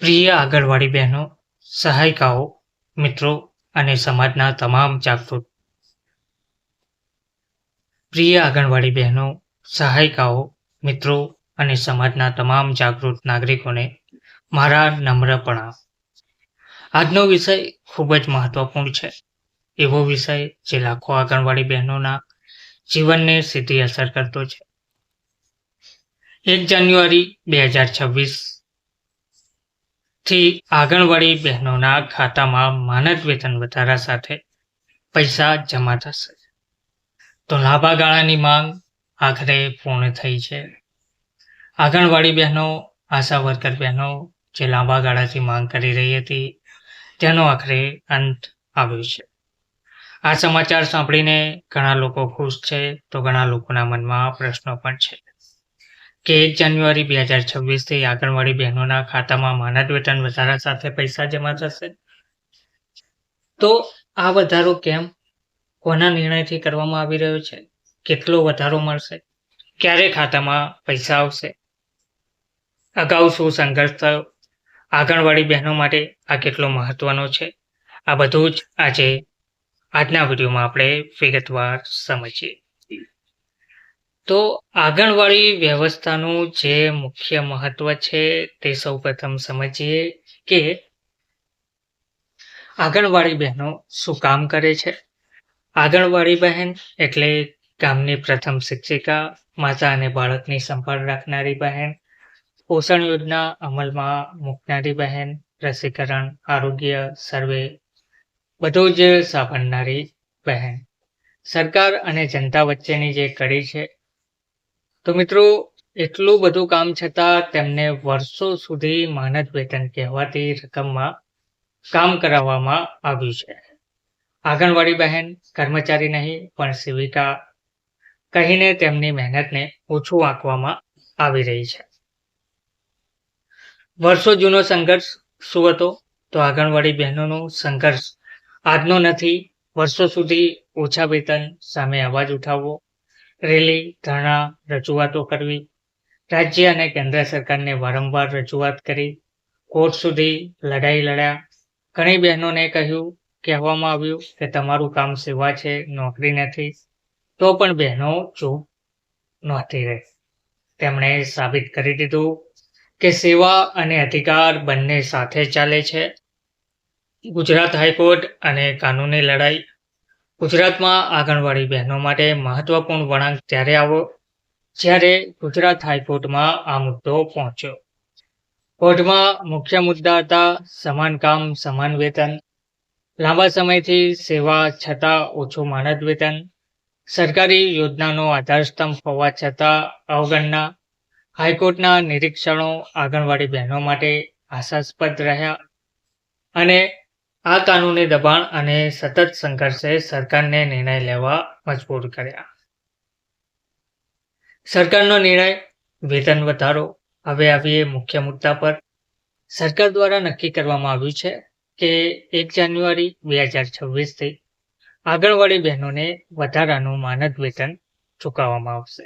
પ્રિય આંગણવાડી બહેનો, સહાયિકાઓ, મિત્રો અને સમાજના તમામ જાગૃત પ્રિય આંગણવાડી બહેનો, સહાયિકાઓ, મિત્રો અને સમાજના તમામ જાગૃત નાગરિકોને મારા નમ્ર પ્રણામ. આજનો વિષય ખૂબ જ મહત્વપૂર્ણ છે. એવો વિષય જે લાખો આંગણવાડી બહેનોના જીવનને સીધી અસર કરતો છે. 1 જાન્યુઆરી 2026 થી આંગણવાડી બહેનોના ખાતામાં માનદ વેતન વધારા સાથે પૈસા જમા થશે. તો લાંબા ગાળાની માંગ આખરે પૂર્ણ થઈ છે. આંગણવાડી બહેનો, આશા વર્કર બહેનો જે લાંબા ગાળાથી માંગ કરી રહી હતી તેનો આખરે અંત આવ્યો છે. આ સમાચાર સાંભળીને ઘણા લોકો ખુશ છે, તો ઘણા લોકોના મનમાં પ્રશ્નો પણ છે કે 1 જાન્યુઆરી 2026 આંગણવાડી બહેનોના ખાતામાં માનદ વેતન વધારા સાથે પૈસા જમા થશે. તો આ વધારો કેમ, કોના નિર્ણયથી કરવામાં આવી રહ્યો છે, કેટલો વધારો મળશે, ક્યારે ખાતામાં પૈસા આવશે, અગાઉ શું સંઘર્ષ થયો, આંગણવાડી બહેનો માટે આ કેટલો મહત્વનો છે, આ બધું જ આજે આજના વિડીયોમાં આપણે વિગતવાર સમજીએ. તો આંગણવાડી વ્યવસ્થાનું જે મુખ્ય મહત્વ છે તે સૌ પ્રથમ સમજીએ કે આંગણવાડી બહેનો શું કામ કરે છે. આંગણવાડી બહેન એટલે ગામની પ્રથમ શિક્ષિકા, માતા અને બાળકની સંભાળ રાખનારી બહેન, પોષણ યોજના અમલમાં મૂકનારી બહેન, રસીકરણ, આરોગ્ય સર્વે બધું જ સાંભળનારી બહેન, સરકાર અને જનતા વચ્ચેની જે કડી છે. તો મિત્રો, એટલું બધું કામ છતાં તેમને વર્ષો સુધી માનદ વેતન કહેવાતી રકમમાં કામ કરાવવામાં આવ્યું છે. આંગણવાડી બહેન કર્મચારી નહીં પણ સેવિકા કહીને તેમની મહેનતને ઓછું આંકવામાં આવી રહી છે. વર્ષો જૂનો સંઘર્ષ શું હતો? તો આંગણવાડી બહેનોનો સંઘર્ષ આજનો નથી. વર્ષો સુધી ઓછા વેતન સામે અવાજ ઉઠાવવો, રેલી, ધરણા, રજૂઆતો કરવી, રાજ્ય અને કેન્દ્ર સરકારને વારંવાર રજૂઆત કરી, કોર્ટ સુધી લડાઈ લડ્યા. ઘણી બહેનોને કહેવામાં આવ્યું કે તમારું કામ સેવા છે, નોકરી નથી. તો પણ બહેનો ચૂપ નહોતી રહી. તેમણે સાબિત કરી દીધું કે સેવા અને અધિકાર બંને સાથે ચાલે છે. ગુજરાત હાઈકોર્ટ અને કાનૂની લડાઈ. ગુજરાતમાં આંગણવાડી બહેનો માટે મહત્વપૂર્ણ વળાંક ત્યારે આવ્યો જ્યારે ગુજરાત હાઈકોર્ટમાં આ મુદ્દો પહોંચ્યો. કોર્ટમાં મુખ્ય મુદ્દા હતા સમાન કામ સમાન વેતન, લાંબા સમયથી સેવા છતાં ઓછું માનદ વેતન, સરકારી યોજનાનો આધારસ્તંભ હોવા છતાં અવગણના. હાઈકોર્ટના નિરીક્ષણો આંગણવાડી બહેનો માટે આશાસ્પદ રહ્યા અને આ કાનૂની દબાણ અને સતત સંઘર્ષે સરકારને નિર્ણય લેવા મજબૂર કર્યા. સરકારનો નિર્ણય વેતન વધારો. હવે આવીએ મુખ્ય મુદ્દા પર. સરકાર દ્વારા નક્કી કરવામાં આવ્યું છે કે 1 જાન્યુઆરી 2026 આંગણવાડી બહેનોને વધારાનું માનદ વેતન ચૂકવવામાં આવશે.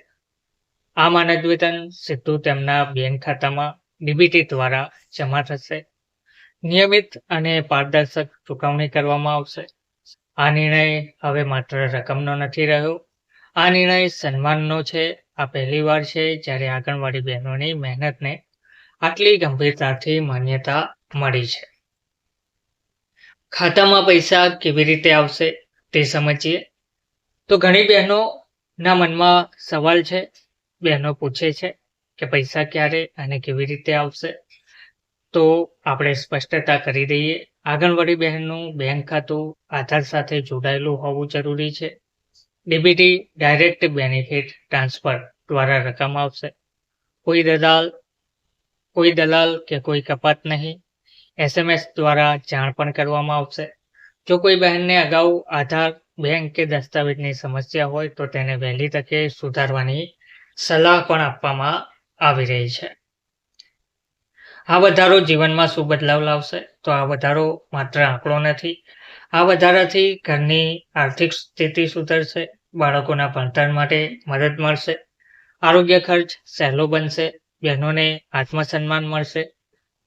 આ માનદ વેતન સીધું તેમના બેંક ખાતામાં ડીબીટી દ્વારા જમા થશે. નિયમિત અને પારદર્શક ચૂકવણી કરવામાં આવશે. આ નિર્ણય હવે માત્ર રકમનો નથી રહ્યો, આ નિર્ણય સન્માનનો છે. આ પહેલીવાર છે જ્યારે આંગણવાડી બહેનોની મહેનતને આટલી ગંભીરતાથી માન્યતા મળી છે. ખાતામાં પૈસા કેવી રીતે આવશે તે સમજીએ. તો ઘણી બહેનોના મનમાં સવાલ છે. બહેનો પૂછે છે કે પૈસા ક્યારે અને કેવી રીતે આવશે. તો આપણે સ્પષ્ટતા કરી દઈએ. આંગણવાડી બહેનનું બેંક ખાતું આધાર સાથે જોડાયેલું હોવું જરૂરી છે. ડીબીટી ડાયરેક્ટ બેનિફિટ ટ્રાન્સફર દ્વારા રકમ આવશે. કોઈ દલાલ કે કોઈ કપાત નહીં. SMS દ્વારા જાણ પણ કરવામાં આવશે. જો કોઈ બહેનને અગાઉ આધાર, બેંક કે દસ્તાવેજની સમસ્યા હોય તો તેને વહેલી તકે સુધારવાની સલાહ પણ આપવામાં આવી રહી છે. આ વધારો જીવનમાં શું બદલાવ લાવશે? તો આ વધારો માત્ર આંકડો નથી. આ વધારાથી ઘરની આર્થિક સ્થિતિ સુધરશે, બાળકોના ભણતર માટે મદદ મળશે, આરોગ્ય ખર્ચ સહેલો બનશે, બહેનોને આત્મસન્માન મળશે,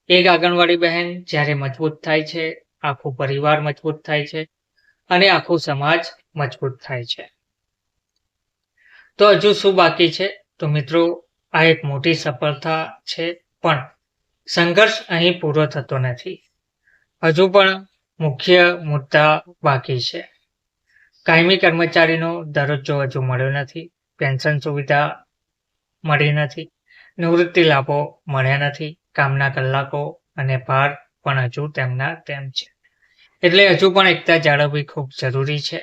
એક આંગણવાડી બહેન જ્યારે મજબૂત થાય છે, આખું પરિવાર મજબૂત થાય છે અને આખું સમાજ મજબૂત થાય છે. તો હજુ શું બાકી છે? તો મિત્રો, આ એક મોટી સફળતા છે, પણ સંઘર્ષ અહીં પૂરો થતો નથી. હજુ પણ મુખ્ય મુદ્દા બાકી છે. કાયમી કર્મચારીનો દરજ્જો હજુ મળ્યો નથી, પેન્શન સુવિધા મળી નથી, નિવૃત્તિ લાભો મળ્યા નથી, કામના કલાકો અને ભાર પણ હજુ તેમના તેમ છે. એટલે હજુ પણ એકતા જાળવવી ખૂબ જરૂરી છે.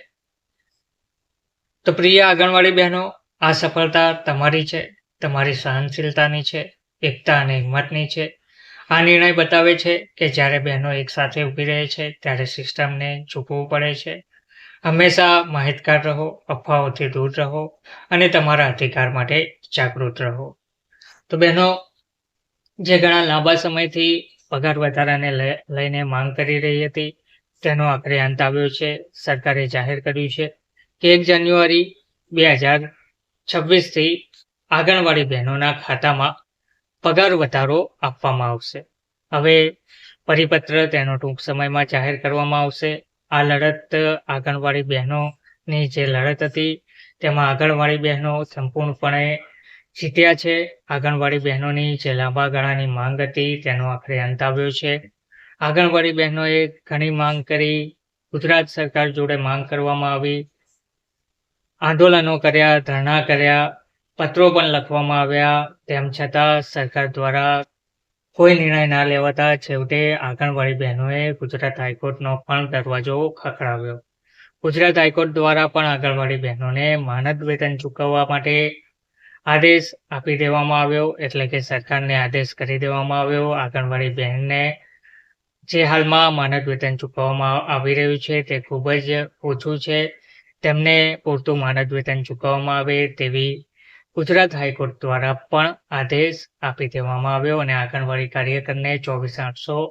તો પ્રિય આંગણવાડી બહેનો, આ સફળતા તમારી છે, તમારી સહનશીલતાની છે, એકતા અને હિંમતની છે. આ નિર્ણય બતાવે છે કે જ્યારે બહેનો એકસાથે ઊભી રહે છે ત્યારે સિસ્ટમને ઝૂકવું પડે છે. હંમેશા માહિતગાર રહો, અફવાઓથી દૂર રહો અને તમારા અધિકાર માટે જાગૃત રહો. તો બહેનો, જે ઘણા લાંબા સમયથી પગાર વધારાને લઈને માંગ કરી રહી હતી, તેનો આખરે અંત આવ્યો છે. સરકારે જાહેર કર્યું છે કે 1 જાન્યુઆરી 2026થી આંગણવાડી બહેનોના ખાતામાં પગાર વધારો આપવામાં આવશે. હવે પરિપત્ર તેનો ટૂંક સમયમાં જાહેર કરવામાં આવશે. આ લડત આંગણવાડી બહેનોની જે લડત હતી, તેમાં આંગણવાડી બહેનો સંપૂર્ણપણે જીત્યા છે. આંગણવાડી બહેનોની જે લાંબા ગાળાની માંગ હતી, તેનો આખરે અંત આવ્યો છે. આંગણવાડી બહેનોએ ઘણી માંગ કરી, ગુજરાત સરકાર જોડે માંગ કરવામાં આવી, આંદોલનો કર્યા, ધરણા કર્યા, પત્રો પણ લખવામાં આવ્યા. તેમ છતાં સરકાર દ્વારા કોઈ નિર્ણય ના લેવાતા છેવટે આંગણવાડી બહેનોએ ગુજરાત હાઈકોર્ટનો પણ દરવાજો ખખડાવ્યો. ગુજરાત હાઈકોર્ટ દ્વારા પણ આંગણવાડી બહેનોને માનદ વેતન ચૂકવવા માટે આદેશ આપી દેવામાં આવ્યો, એટલે કે સરકારને આદેશ કરી દેવામાં આવ્યો. આંગણવાડી બહેનને જે હાલમાં માનદ વેતન ચૂકવવામાં આવી રહ્યું છે તે ખૂબ જ ઓછું છે. તેમને પૂરતું માનદ વેતન ચૂકવવામાં આવે તેવી ગુજરાત હાઈકોર્ટ દ્વારા પણ આદેશ આપી દેવામાં આવ્યો અને આંગણવાડી કાર્યકરને 24,800,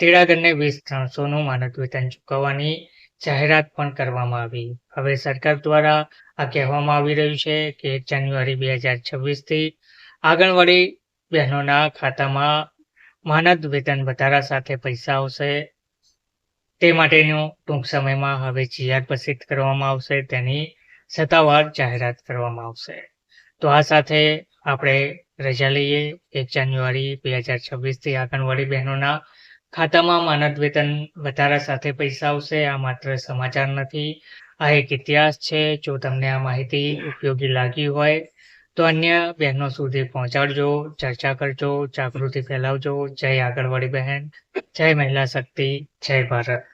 તેડાગરને 20,300નું માનદ વેતન ચૂકવવાની જાહેરાત પણ કરવામાં આવી. હવે સરકાર દ્વારા આ કહેવામાં આવી રહ્યું છે કે 1 જાન્યુઆરી 2026થી આંગણવાડી બહેનોના ખાતામાં માનદ વેતન વધારા સાથે પૈસા આવશે. તે માટેનું ટૂંક સમયમાં હવે જીઆર પ્રસિદ્ધ કરવામાં આવશે, તેની સત્તાવાર જાહેરાત કરવામાં આવશે. તો આ સાથે આપણે રજા લઈએ. 1 જાન્યુઆરી 2026થી આંગણવાડી બહેનોના ખાતામાં માનદ વેતન વધારા સાથે પૈસા આવશે. આ માત્ર સમાચાર નથી, આ એક ઇતિહાસ છે. જો તમને આ માહિતી ઉપયોગી લાગી હોય તો અન્ય બહેનો સુધી પહોંચાડજો, ચર્ચા કરજો, જાગૃતિ ફેલાવજો. જય આંગણવાડી બહેન, જય મહિલા શક્તિ, જય ભારત.